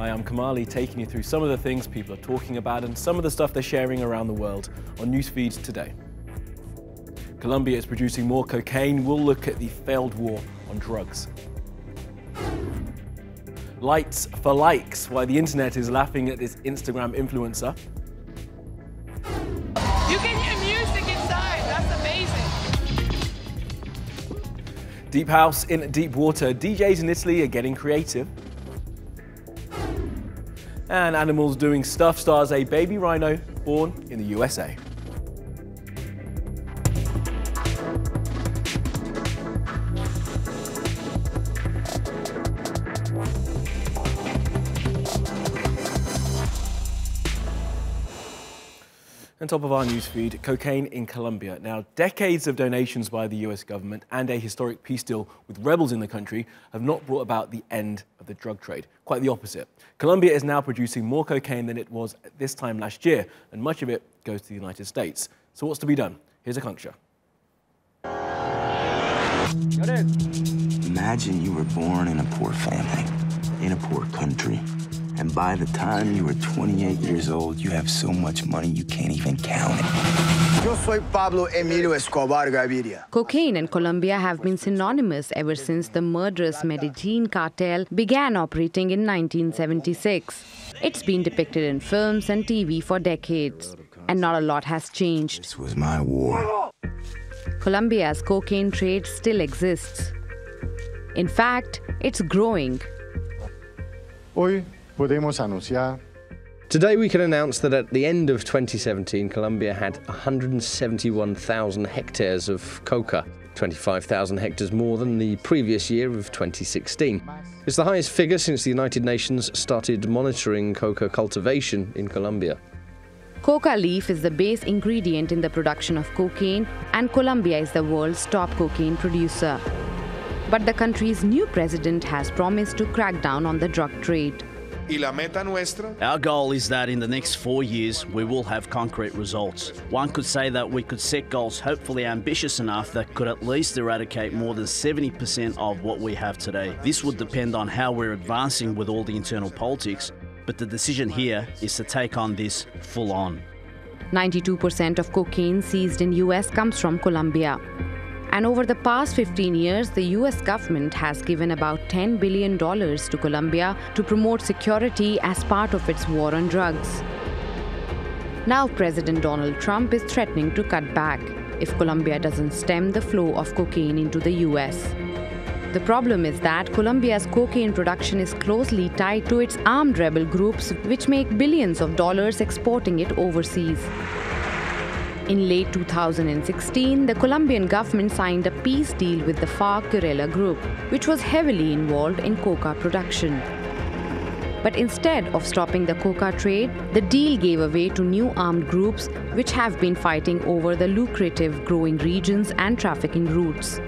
Hi, I'm Kamali, taking you through some of the things people are talking about and some of the stuff they're sharing around the world on NewsFeed today. Colombia is producing more cocaine. We'll look at the failed war on drugs. Lights for likes, why the internet is laughing at this Instagram influencer. You can hear music inside, that's amazing. Deep house in deep water. DJs in Italy are getting creative. And animals doing stuff stars a baby rhino born in the USA. On top of our newsfeed, cocaine in Colombia. Now, decades of donations by the US government and a historic peace deal with rebels in the country have not brought about the end of the drug trade. Quite the opposite. Colombia is now producing more cocaine than it was at this time last year, and much of it goes to the United States. So what's to be done? Here's Akanksha. Imagine you were born in a poor family, in a poor country. And by the time you were 28 years old, you have so much money you can't even count it. Yo soy Pablo Emilio Escobar Gaviria. Cocaine and Colombia have been synonymous ever since the murderous Medellin cartel began operating in 1976. It's been depicted in films and TV for decades, and not a lot has changed. This was my war. Colombia's cocaine trade still exists. In fact, it's growing. Today we can announce that at the end of 2017, Colombia had 171,000 hectares of coca, 25,000 hectares more than the previous year of 2016. It's the highest figure since the United Nations started monitoring coca cultivation in Colombia. Coca leaf is the base ingredient in the production of cocaine, and Colombia is the world's top cocaine producer. But the country's new president has promised to crack down on the drug trade. Our goal is that in the next 4 years, we will have concrete results. One could say that we could set goals hopefully ambitious enough that could at least eradicate more than 70% of what we have today. This would depend on how we're advancing with all the internal politics, but the decision here is to take on this full on. 92% of cocaine seized in US comes from Colombia. And over the past 15 years, the US government has given about $10 billion to Colombia to promote security as part of its war on drugs. Now President Donald Trump is threatening to cut back if Colombia doesn't stem the flow of cocaine into the US. The problem is that Colombia's cocaine production is closely tied to its armed rebel groups, which make billions of dollars exporting it overseas. In late 2016, the Colombian government signed a peace deal with the FARC guerrilla group, which was heavily involved in coca production. But instead of stopping the coca trade, the deal gave way to new armed groups which have been fighting over the lucrative growing regions and trafficking routes.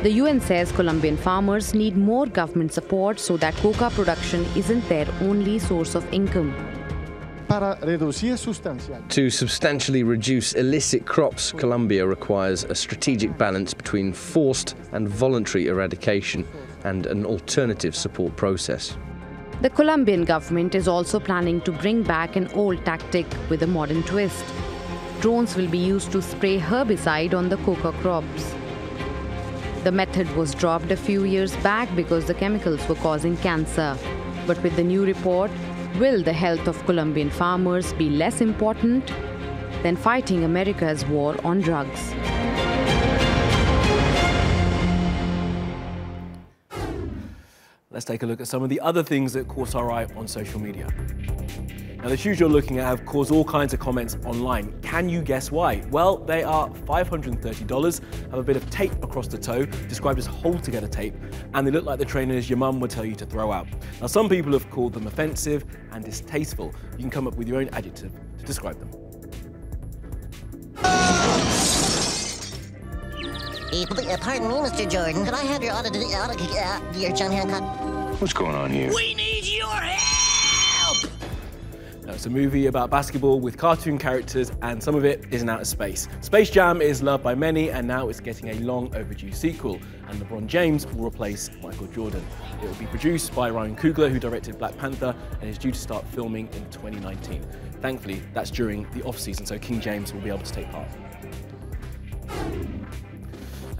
The UN says Colombian farmers need more government support so that coca production isn't their only source of income. To substantially reduce illicit crops, Colombia requires a strategic balance between forced and voluntary eradication and an alternative support process. The Colombian government is also planning to bring back an old tactic with a modern twist. Drones will be used to spray herbicide on the coca crops. The method was dropped a few years back because the chemicals were causing cancer. But with the new report, will the health of Colombian farmers be less important than fighting America's war on drugs? Let's take a look at some of the other things that caught our eye on social media. Now, the shoes you're looking at have caused all kinds of comments online. Can you guess why? Well, they are $530, have a bit of tape across the toe, described as hold-together tape, and they look like the trainers your mum would tell you to throw out. Now, some people have called them offensive and distasteful. You can come up with your own adjective to describe them. Pardon me, Mr. Jordan. Could I have your John Hancock? What's going on here? We need your help! Now, It's a movie about basketball with cartoon characters, and some of it is in outer space. Space Jam is loved by many, and now it's getting a long overdue sequel, and LeBron James will replace Michael Jordan. It will be produced by Ryan Coogler, who directed Black Panther, and is due to start filming in 2019. Thankfully, that's during the off-season, so King James will be able to take part.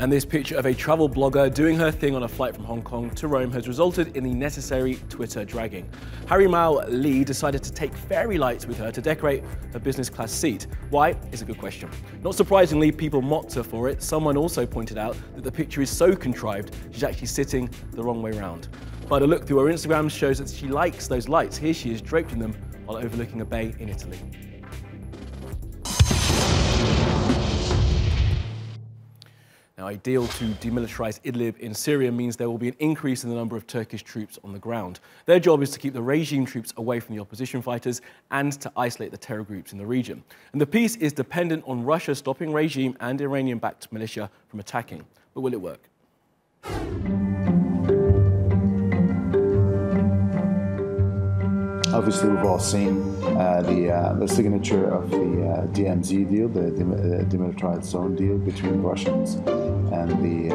And this picture of a travel blogger doing her thing on a flight from Hong Kong to Rome has resulted in the necessary Twitter dragging. Harry Mao Lee decided to take fairy lights with her to decorate her business class seat. Why is a good question. Not surprisingly, people mocked her for it. Someone also pointed out that the picture is so contrived, she's actually sitting the wrong way round. But a look through her Instagram shows that she likes those lights. Here she is draped in them while overlooking a bay in Italy. Now, a deal to demilitarize Idlib in Syria means there will be an increase in the number of Turkish troops on the ground. Their job is to keep the regime troops away from the opposition fighters and to isolate the terror groups in the region. And the peace is dependent on Russia stopping regime and Iranian-backed militia from attacking. But will it work? Obviously, we've all seen the signature of the DMZ deal, the demilitarized zone deal between the Russians and the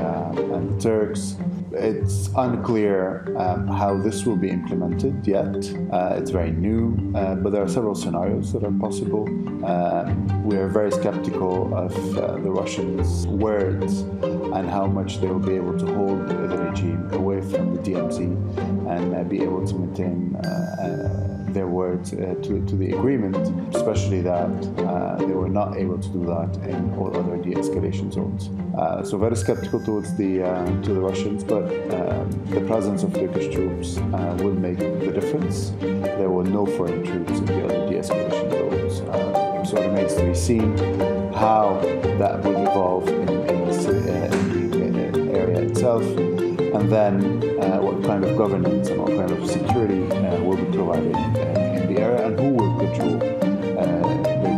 Turks. It's unclear how this will be implemented yet. It's very new, but there are several scenarios that are possible. We are very skeptical of the Russians' words and how much they will be able to hold the regime away from the DMZ and be able to maintain their word to the agreement, especially that they were not able to do that in all other de-escalation zones. So very skeptical towards the Russians, but the presence of Turkish troops will make the difference. There were no foreign troops in the other de-escalation zones. So it remains to be seen how that will evolve in the area itself, and then what kind of governance and what kind of security will be provided in the area, and who will control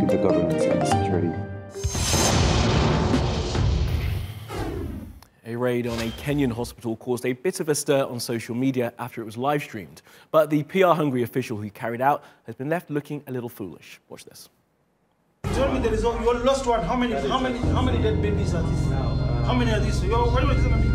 the governance and the security. A raid on a Kenyan hospital caused a bit of a stir on social media after it was live streamed. But the PR-hungry official who carried out has been left looking a little foolish. Watch this. Tell me you lost one. How many dead babies are these? How many are these? What is it going to be?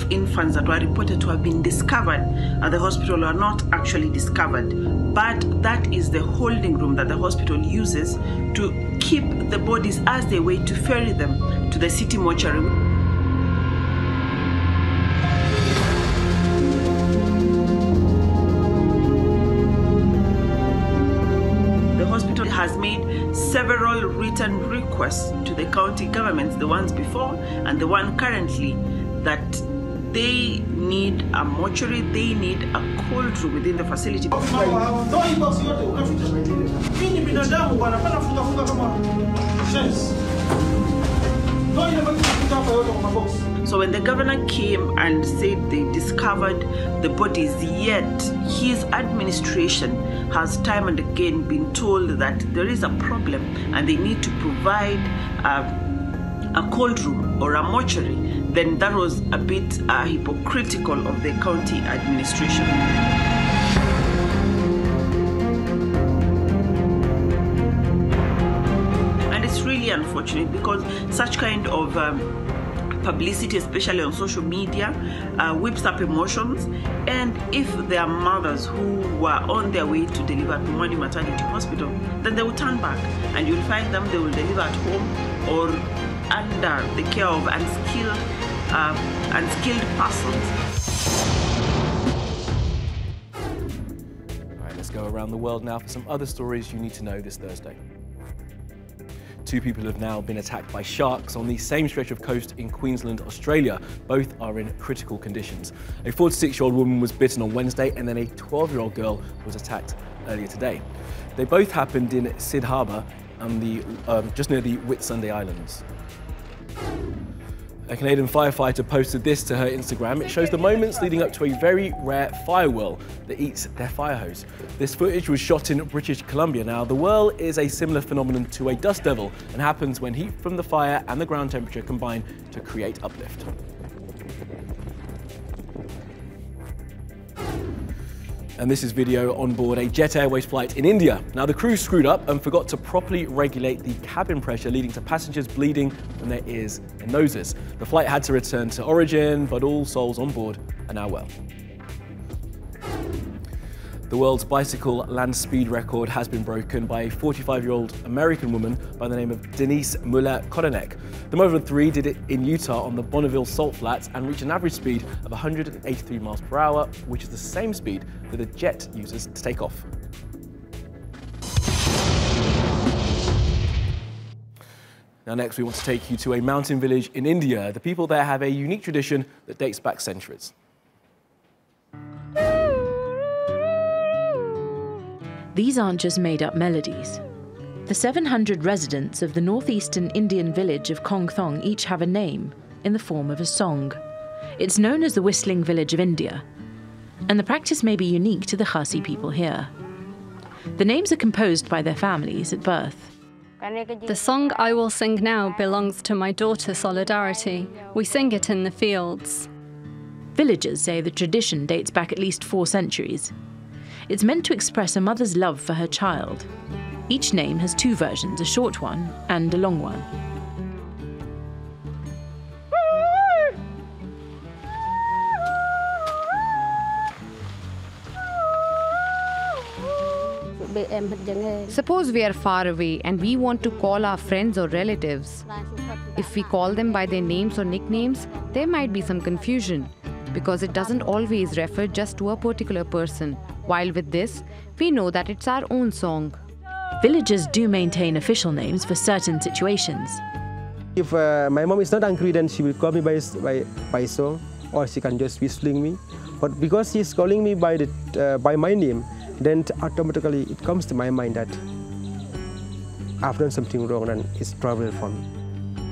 Infants that were reported to have been discovered at the hospital are not actually discovered, but that is the holding room that the hospital uses to keep the bodies as they wait to ferry them to the city mortuary. The hospital has made several written requests to the county governments, the ones before and the one currently, that they need a mortuary, they need a cold room within the facility. So when the governor came and said they discovered the bodies, yet his administration has time and again been told that there is a problem and they need to provide a cold room or a mortuary, then that was a bit hypocritical of the county administration. And it's really unfortunate because such kind of publicity, especially on social media, whips up emotions. And if there are mothers who were on their way to deliver at Pumwani Maternity Hospital, then they will turn back and you'll find them, they will deliver at home or under the care of unskilled persons. All right, let's go around the world now for some other stories you need to know this Thursday. 2 people have now been attacked by sharks on the same stretch of coast in Queensland, Australia. Both are in critical conditions. A 46-year-old woman was bitten on Wednesday, and then a 12-year-old girl was attacked earlier today. They both happened in Sid Harbour, just near the Whitsunday Islands. A Canadian firefighter posted this to her Instagram. It shows the moments leading up to a very rare fire whirl that eats their fire hose. This footage was shot in British Columbia. Now, the whirl is a similar phenomenon to a dust devil and happens when heat from the fire and the ground temperature combine to create uplift. And this is video on board a Jet Airways flight in India. Now, the crew screwed up and forgot to properly regulate the cabin pressure, leading to passengers bleeding from their ears and noses. The flight had to return to origin, but all souls on board are now well. The world's bicycle land speed record has been broken by a 45-year-old American woman by the name of Denise Muller-Kodanek. The Mother 3 did it in Utah on the Bonneville Salt Flats and reached an average speed of 183 miles per hour, which is the same speed that a jet uses to take off. Now next we want to take you to a mountain village in India. The people there have a unique tradition that dates back centuries. These aren't just made-up melodies. The 700 residents of the northeastern Indian village of Kongthong each have a name in the form of a song. It's known as the Whistling Village of India, and the practice may be unique to the Khasi people here. The names are composed by their families at birth. The song I will sing now belongs to my daughter Solidarity. We sing it in the fields. Villagers say the tradition dates back at least 4 centuries. It's meant to express a mother's love for her child. Each name has 2 versions, a short one and a long one. Suppose we are far away and we want to call our friends or relatives. If we call them by their names or nicknames, there might be some confusion, because it doesn't always refer just to a particular person. While with this, we know that it's our own song. Villagers do maintain official names for certain situations. If my mom is not angry, then she will call me by song, or she can just whistling me. But because she's calling me by my name, then automatically it comes to my mind that I've done something wrong and it's trouble for me.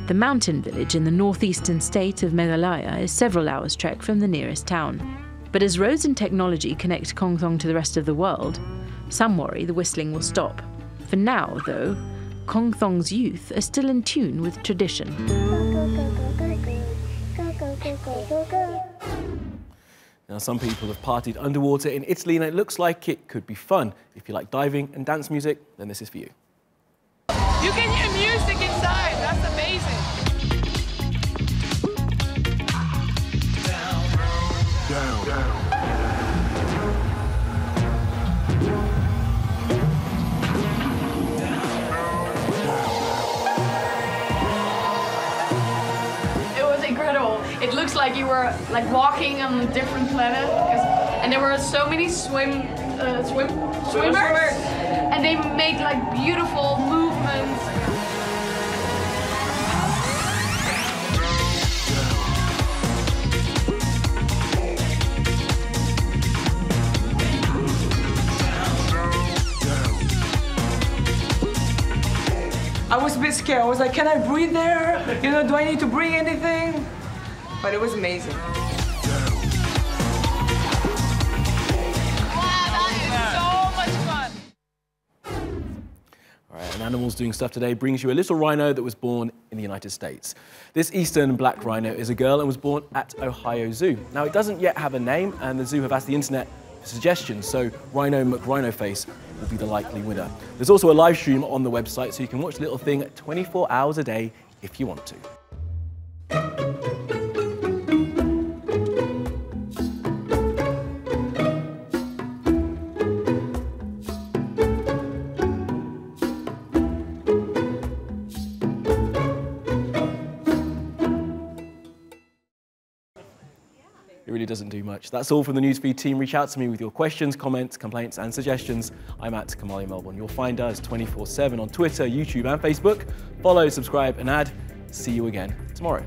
The mountain village in the northeastern state of Meghalaya is several hours' trek from the nearest town. But as roads and technology connect Kongthong to the rest of the world, some worry the whistling will stop. For now, though, Kongthong's youth are still in tune with tradition. Now, some people have partied underwater in Italy, and it looks like it could be fun. If you like diving and dance music, then this is for you. You can hear music inside. That's amazing. Down, down. It was incredible. It looks like you were like walking on a different planet, and there were so many swimmers, and they made like beautiful movements. I was a bit scared. I was like, can I breathe there? You know, do I need to bring anything? But it was amazing. Wow, that is so much fun. All right, and Animals Doing Stuff today brings you a little rhino that was born in the United States. This eastern black rhino is a girl and was born at Ohio Zoo. Now, it doesn't yet have a name, and the zoo have asked the internet for suggestions, so Rhino McRhinoface will be the likely winner. There's also a live stream on the website, so you can watch the little thing 24 hours a day if you want to. It really doesn't do much. That's all from the NewsFeed team. Reach out to me with your questions, comments, complaints and suggestions. I'm at Kamali Melbourne. You'll find us 24/7 on Twitter, YouTube and Facebook. Follow, subscribe and add. See you again tomorrow.